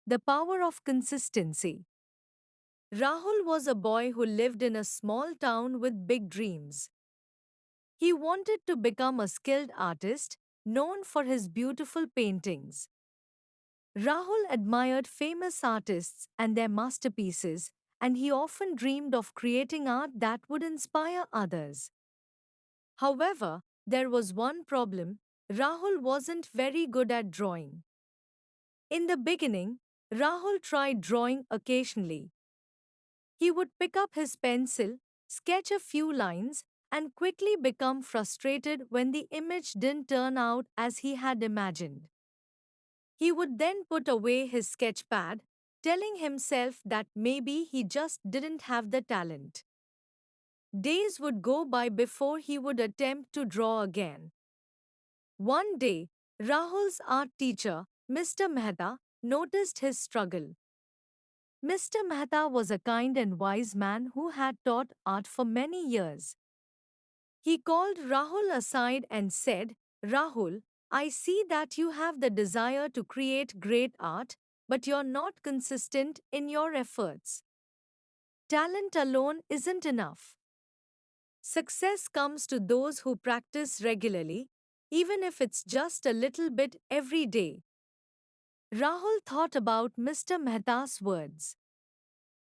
The power of consistency. Rahul was a boy who lived in a small town with big dreams. He wanted to become a skilled artist, known for his beautiful paintings. Rahul admired famous artists and their masterpieces, and he often dreamed of creating art that would inspire others. However, there was one problem: Rahul wasn't very good at drawing. In the beginning, Rahul tried drawing occasionally. He would pick up his pencil, sketch a few lines, and quickly become frustrated when the image didn't turn out as he had imagined. He would then put away his sketch pad, telling himself that maybe he just didn't have the talent. Days would go by before he would attempt to draw again. One day, Rahul's art teacher, Mr. Mehta, noticed his struggle. Mr. Mehta was a kind and wise man who had taught art for many years. He called Rahul aside and said, "Rahul, I see that you have the desire to create great art, but you're not consistent in your efforts. Talent alone isn't enough. Success comes to those who practice regularly, even if it's just a little bit every day." Rahul thought about Mr. Mehta's words.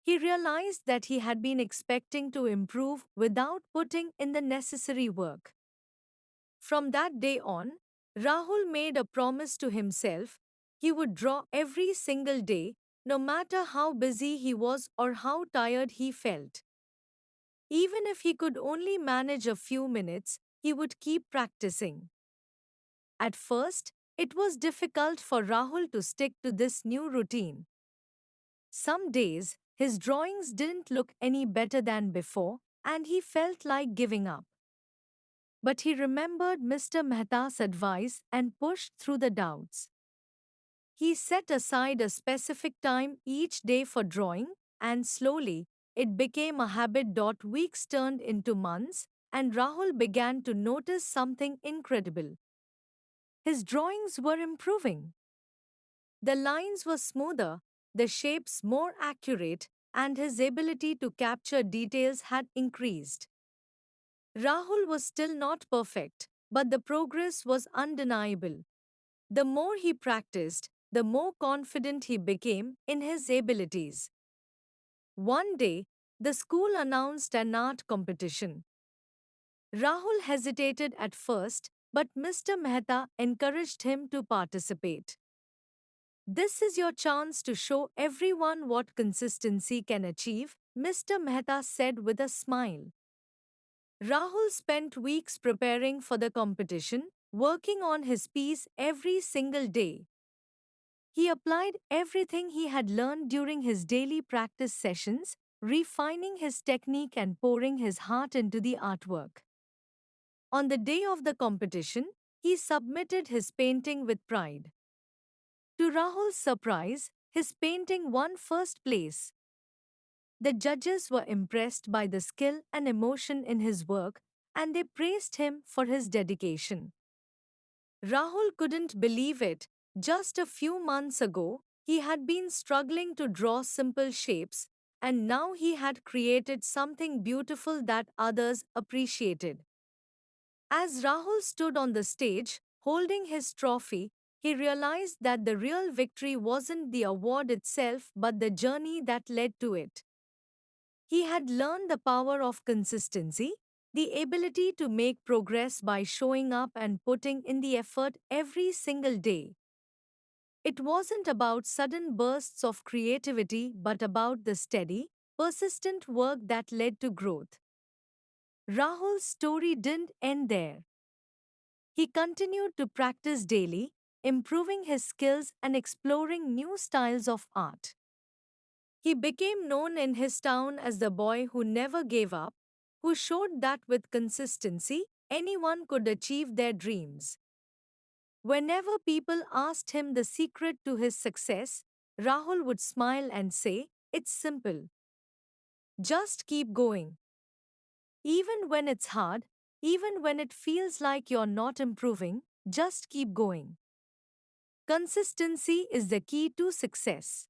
He realized that he had been expecting to improve without putting in the necessary work. From that day on, Rahul made a promise to himself: he would draw every single day, no matter how busy he was or how tired he felt. Even if he could only manage a few minutes, he would keep practicing. At first, it was difficult for Rahul to stick to this new routine. Some days, his drawings didn't look any better than before, and he felt like giving up. But he remembered Mr. Mehta's advice and pushed through the doubts. He set aside a specific time each day for drawing, and slowly, it became a habit. Weeks turned into months, and Rahul began to notice something incredible. His drawings were improving. The lines were smoother, the shapes more accurate, and his ability to capture details had increased. Rahul was still not perfect, but the progress was undeniable. The more he practiced, the more confident he became in his abilities. One day, the school announced an art competition. Rahul hesitated at first, but Mr. Mehta encouraged him to participate. "This is your chance to show everyone what consistency can achieve," Mr. Mehta said with a smile. Rahul spent weeks preparing for the competition, working on his piece every single day. He applied everything he had learned during his daily practice sessions, refining his technique and pouring his heart into the artwork. On the day of the competition, he submitted his painting with pride. To Rahul's surprise, his painting won first place. The judges were impressed by the skill and emotion in his work, and they praised him for his dedication. Rahul couldn't believe it. Just a few months ago, he had been struggling to draw simple shapes, and now he had created something beautiful that others appreciated. As Rahul stood on the stage, holding his trophy, he realized that the real victory wasn't the award itself but the journey that led to it. He had learned the power of consistency, the ability to make progress by showing up and putting in the effort every single day. It wasn't about sudden bursts of creativity but about the steady, persistent work that led to growth. Rahul's story didn't end there. He continued to practice daily, improving his skills and exploring new styles of art. He became known in his town as the boy who never gave up, who showed that with consistency, anyone could achieve their dreams. Whenever people asked him the secret to his success, Rahul would smile and say, "It's simple. Just keep going. Even when it's hard, even when it feels like you're not improving, just keep going." Consistency is the key to success.